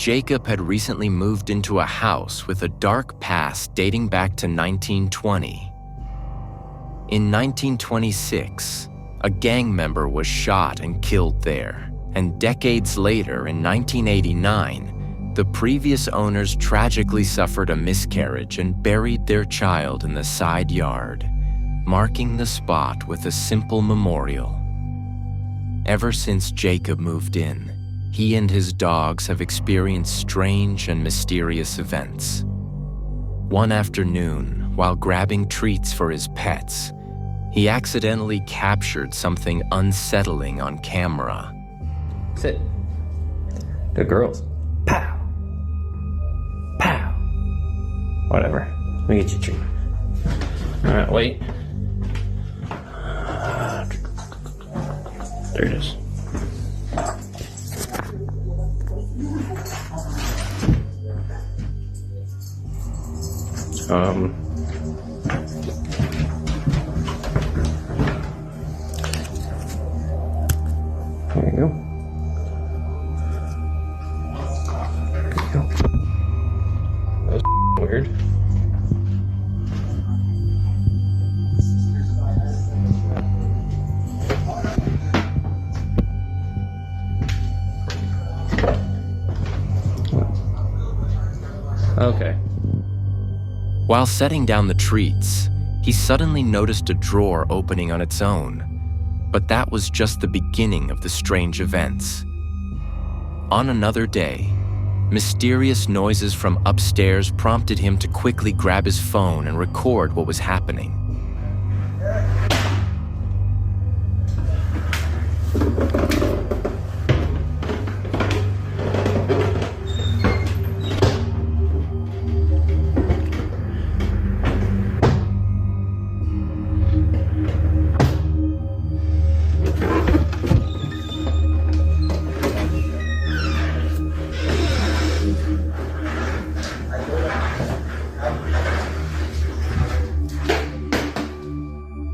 Jacob had recently moved into a house with a dark past dating back to 1920. In 1926, a gang member was shot and killed there, and decades later, in 1989, the previous owners tragically suffered a miscarriage and buried their child in the side yard, marking the spot with a simple memorial. Ever since Jacob moved in, he and his dogs have experienced strange and mysterious events. One afternoon, while grabbing treats for his pets, he accidentally captured something unsettling on camera. Sit. Good girls. Pow. Pow. Whatever. Let me get you a treat. All right, wait. There it is. There you go. There you go. That was weird. Okay. While setting down the treats, he suddenly noticed a drawer opening on its own. But that was just the beginning of the strange events. On another day, mysterious noises from upstairs prompted him to quickly grab his phone and record what was happening.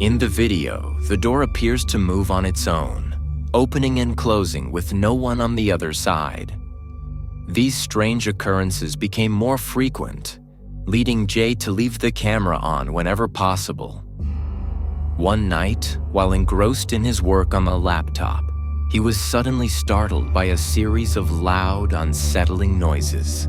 In the video, the door appears to move on its own, opening and closing with no one on the other side. These strange occurrences became more frequent, leading Jay to leave the camera on whenever possible. One night, while engrossed in his work on the laptop, he was suddenly startled by a series of loud, unsettling noises.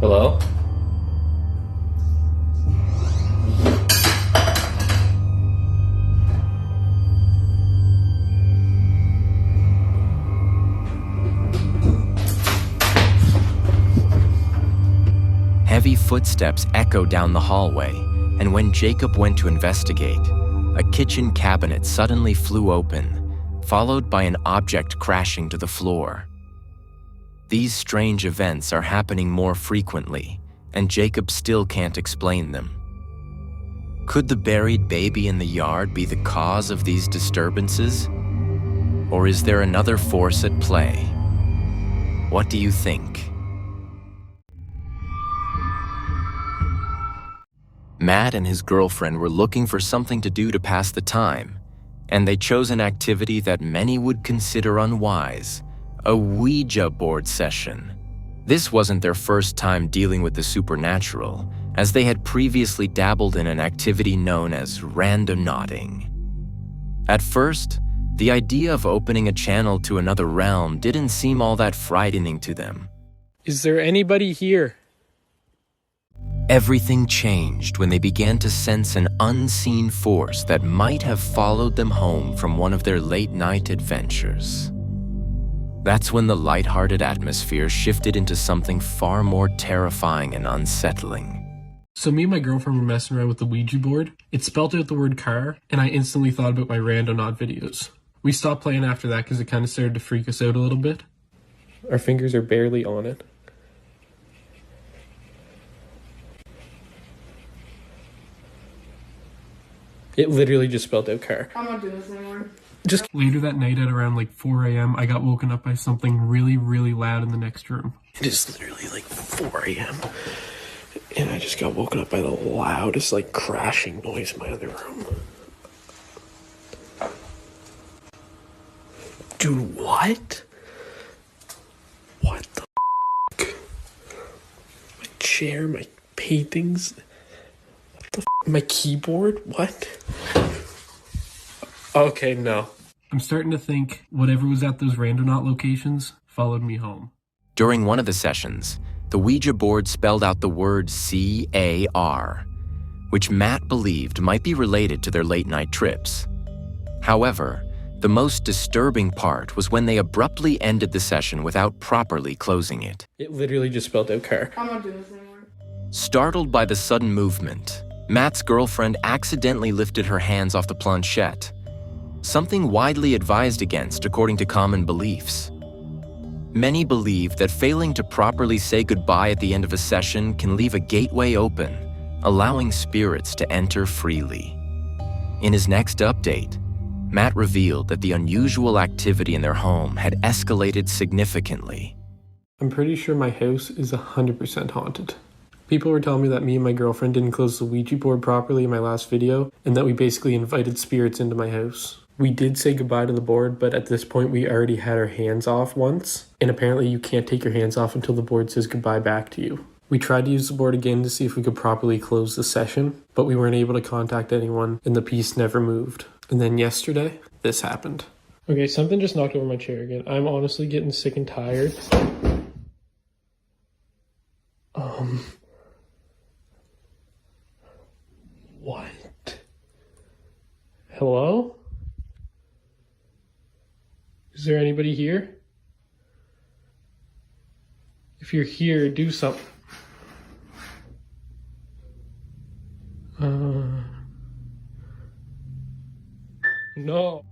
Hello? Heavy footsteps echoed down the hallway, and when Jacob went to investigate, a kitchen cabinet suddenly flew open, followed by an object crashing to the floor. These strange events are happening more frequently, and Jacob still can't explain them. Could the buried baby in the yard be the cause of these disturbances? Or is there another force at play? What do you think? Matt and his girlfriend were looking for something to do to pass the time, and they chose an activity that many would consider unwise: a Ouija board session. This wasn't their first time dealing with the supernatural, as they had previously dabbled in an activity known as randonauting. At first, the idea of opening a channel to another realm didn't seem all that frightening to them. Is there anybody here? Everything changed when they began to sense an unseen force that might have followed them home from one of their late-night adventures. That's when the lighthearted atmosphere shifted into something far more terrifying and unsettling. So me and my girlfriend were messing around with the Ouija board. It spelled out the word car, and I instantly thought about my randonaut videos. We stopped playing after that because it kind of started to freak us out a little bit. Our fingers are barely on it. It literally just spelled out car. I'm not doing this anymore. Just later that night at around like 4 a.m., I got woken up by something really, really loud in the next room. It is literally like 4 a.m. And I just got woken up by the loudest like crashing noise in my other room. Dude, what? What the f***? My chair, my paintings, what the f***? My keyboard, what? Okay, no. I'm starting to think whatever was at those randonaut locations followed me home. During one of the sessions, the Ouija board spelled out the word C-A-R, which Matt believed might be related to their late-night trips. However, the most disturbing part was when they abruptly ended the session without properly closing it. It literally just spelled out car. I'm not doing this anymore. Startled by the sudden movement, Matt's girlfriend accidentally lifted her hands off the planchette, something widely advised against according to common beliefs. Many believe that failing to properly say goodbye at the end of a session can leave a gateway open, allowing spirits to enter freely. In his next update, Matt revealed that the unusual activity in their home had escalated significantly. I'm pretty sure my house is 100% haunted. People were telling me that me and my girlfriend didn't close the Ouija board properly in my last video, and that we basically invited spirits into my house. We did say goodbye to the board, but at this point we already had our hands off once, and apparently you can't take your hands off until the board says goodbye back to you. We tried to use the board again to see if we could properly close the session, but we weren't able to contact anyone, and the piece never moved. And then yesterday, this happened. Okay, something just knocked over my chair again. I'm honestly getting sick and tired. What? Hello? Is there anybody here? If you're here, do something. No.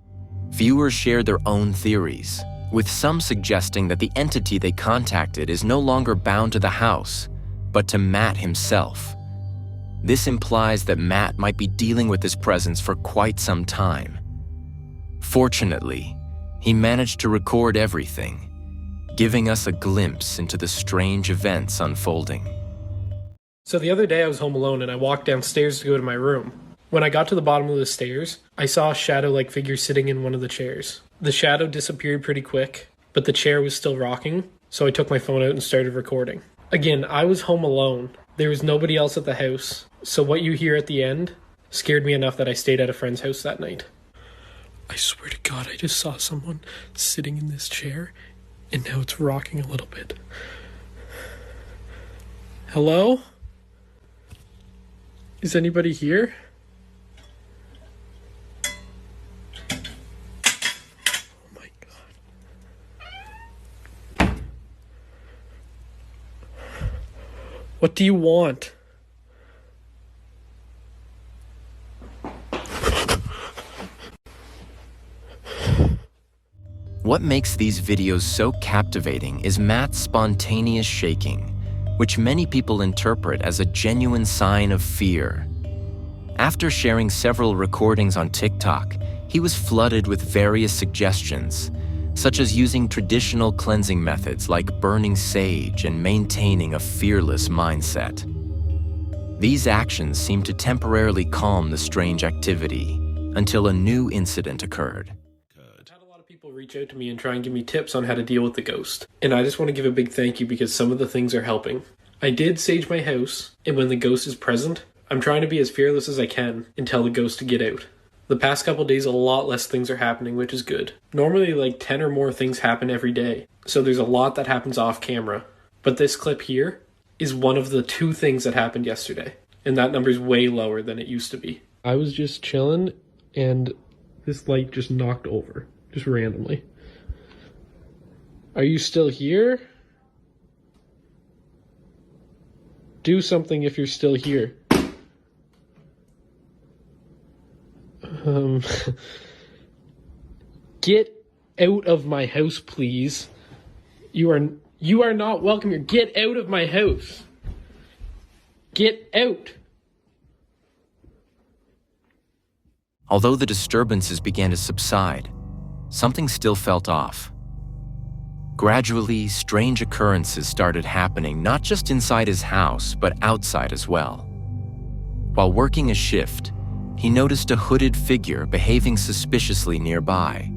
Viewers shared their own theories, with some suggesting that the entity they contacted is no longer bound to the house, but to Matt himself. This implies that Matt might be dealing with this presence for quite some time. Fortunately, he managed to record everything, giving us a glimpse into the strange events unfolding. So the other day I was home alone and I walked downstairs to go to my room. When I got to the bottom of the stairs, I saw a shadow-like figure sitting in one of the chairs. The shadow disappeared pretty quick, but the chair was still rocking, so I took my phone out and started recording. Again, I was home alone. There was nobody else at the house, so what you hear at the end scared me enough that I stayed at a friend's house that night. I swear to God, I just saw someone sitting in this chair, and now it's rocking a little bit. Hello? Is anybody here? Oh my God. What do you want? What makes these videos so captivating is Matt's spontaneous shaking, which many people interpret as a genuine sign of fear. After sharing several recordings on TikTok, he was flooded with various suggestions, such as using traditional cleansing methods like burning sage and maintaining a fearless mindset. These actions seemed to temporarily calm the strange activity until a new incident occurred. I've had a lot of people reach out to me and try and give me tips on how to deal with the ghost. And I just want to give a big thank you because some of the things are helping. I did sage my house, and when the ghost is present, I'm trying to be as fearless as I can and tell the ghost to get out. The past couple days, a lot less things are happening, which is good. Normally, like 10 or more things happen every day, so there's a lot that happens off camera. But this clip here is one of the 2 things that happened yesterday, and that number's way lower than it used to be. I was just chilling, and this light just knocked over, just randomly. Are you still here? Do something if you're still here. Get out of my house, please. You are not welcome here. Get out of my house. Get out. Although the disturbances began to subside, something still felt off. Gradually, strange occurrences started happening not just inside his house, but outside as well. While working a shift, he noticed a hooded figure behaving suspiciously nearby,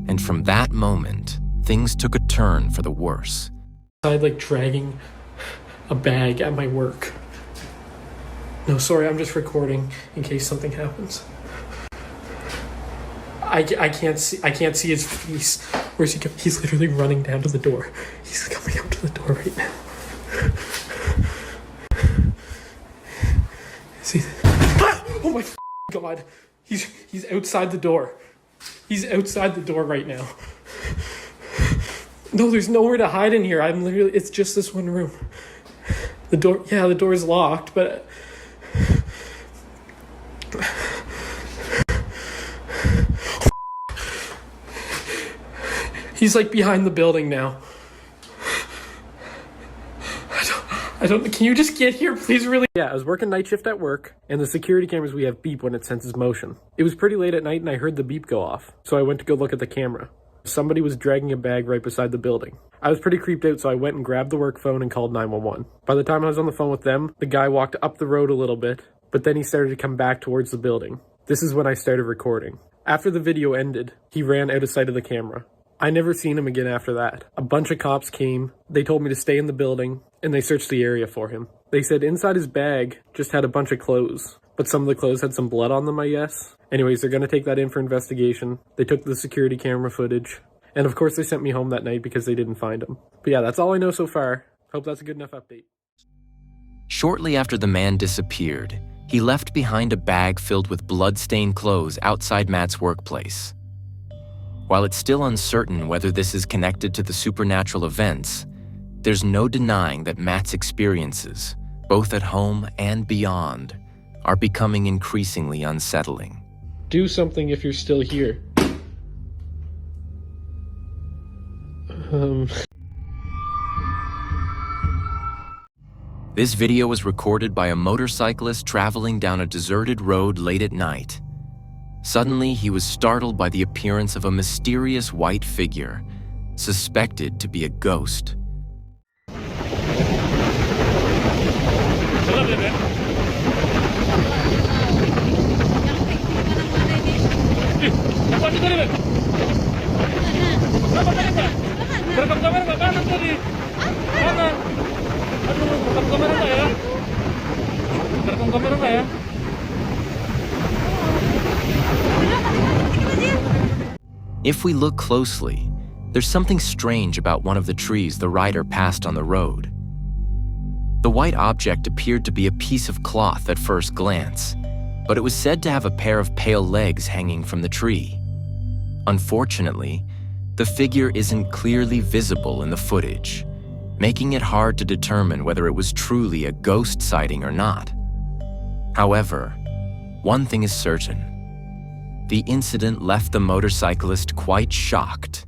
and from that moment, things took a turn for the worse. I like dragging a bag at my work. No, sorry, I'm just recording in case something happens. I can't see his face. Where's he going? He's literally running down to the door. He's coming up to the door right now. See? Ah! Oh my God! He's outside the door. He's outside the door right now. No, there's nowhere to hide in here. It's just this one room. The door is locked, but he's like behind the building now. I don't, can you just get here, please, really? Yeah, I was working night shift at work, and the security cameras we have beep when it senses motion. It was pretty late at night, and I heard the beep go off, so I went to go look at the camera. Somebody was dragging a bag right beside the building. I was pretty creeped out, so I went and grabbed the work phone and called 911. By the time I was on the phone with them, the guy walked up the road a little bit, but then he started to come back towards the building. This is when I started recording. After the video ended, he ran out of sight of the camera. I never seen him again after that. A bunch of cops came, they told me to stay in the building, and they searched the area for him. They said inside his bag just had a bunch of clothes, but some of the clothes had some blood on them, I guess. Anyways, they're gonna take that in for investigation. They took the security camera footage, and of course they sent me home that night because they didn't find him. But yeah, that's all I know so far. Hope that's a good enough update. Shortly after the man disappeared, he left behind a bag filled with blood-stained clothes outside Matt's workplace. While it's still uncertain whether this is connected to the supernatural events, there's no denying that Matt's experiences, both at home and beyond, are becoming increasingly unsettling. Do something if you're still here. This video was recorded by a motorcyclist traveling down a deserted road late at night. Suddenly, he was startled by the appearance of a mysterious white figure, suspected to be a ghost. If we look closely, there's something strange about one of the trees the rider passed on the road. The white object appeared to be a piece of cloth at first glance, but it was said to have a pair of pale legs hanging from the tree. Unfortunately, the figure isn't clearly visible in the footage, making it hard to determine whether it was truly a ghost sighting or not. However, one thing is certain. The incident left the motorcyclist quite shocked.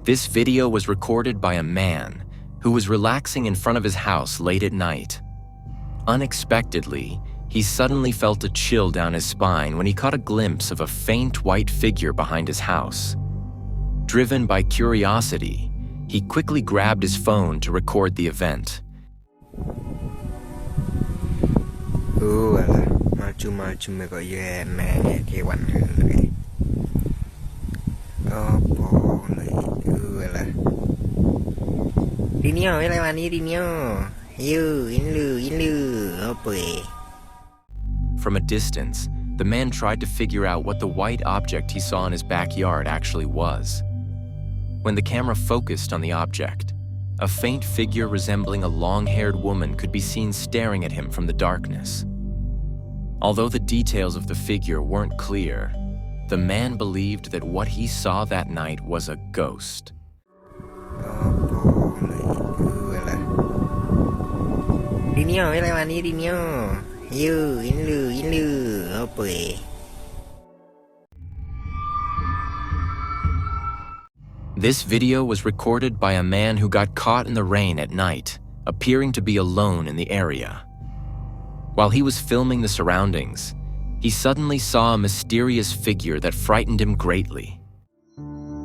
This video was recorded by a man who was relaxing in front of his house late at night. Unexpectedly, he suddenly felt a chill down his spine when he caught a glimpse of a faint white figure behind his house. Driven by curiosity, he quickly grabbed his phone to record the event. From a distance, the man tried to figure out what the white object he saw in his backyard actually was. When the camera focused on the object, a faint figure resembling a long-haired woman could be seen staring at him from the darkness. Although the details of the figure weren't clear, the man believed that what he saw that night was a ghost. Nio, lewat ini Nio. Ini lu, apa ya? This video was recorded by a man who got caught in the rain at night, appearing to be alone in the area. While he was filming the surroundings, he suddenly saw a mysterious figure that frightened him greatly.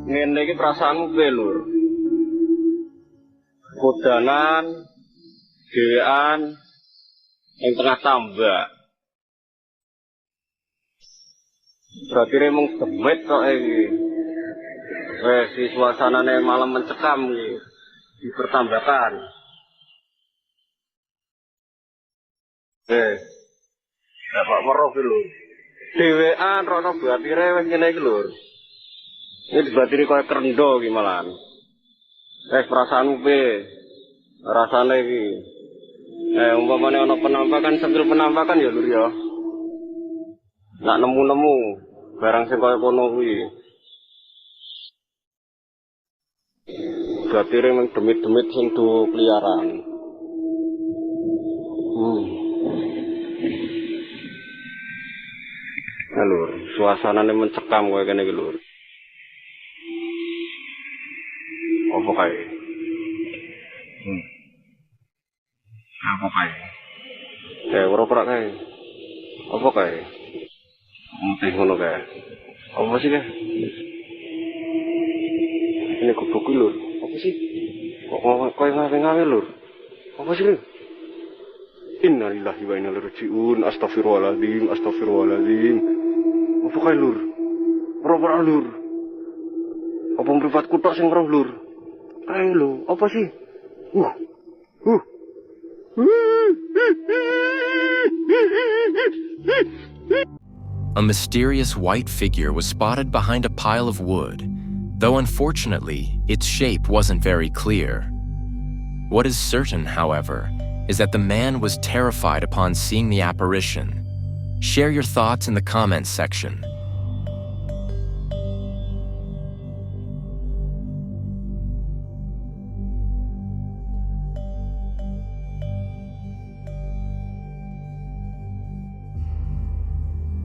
Ngene iki perasaanmu piye, Lur? Kodanan, dhewean ing tengah tambak. Berarti remung demit kok iki. Si suasanane malam mencekam iki di pertambakan. Bapak weruh iki lho. Dhewean rono batire wis ngene iki lho. Ini batire koyo krendo iki malahan. Perasaanmu piye? Rasane iki. Umpamane ana penampakan, sambil penampakan ya Lur ya. Nak nemu-nemu barang sing koyo kono kuwi. Batire mung demit-demit sing do kliaran. Lur, suasanane mencekam koyo kene iki Lur. Apa kae? Apa kae? Ora kae. Apa kae? Mutih ngono kae. Apa sih kae? Ini gubuk Lur. Apa sih? Kok koyo ngawe-ngawe Lur? Apa sih Lur? Innalillahi wa inna ilaihi raji'un. Astagfirullahaladzim. Apa kae Lur? Ora Lur. Apa mripatku tok sing roh Lur? Kae lho, apa sih? A mysterious white figure was spotted behind a pile of wood, though unfortunately, its shape wasn't very clear. What is certain, however, is that the man was terrified upon seeing the apparition. Share your thoughts in the comments section.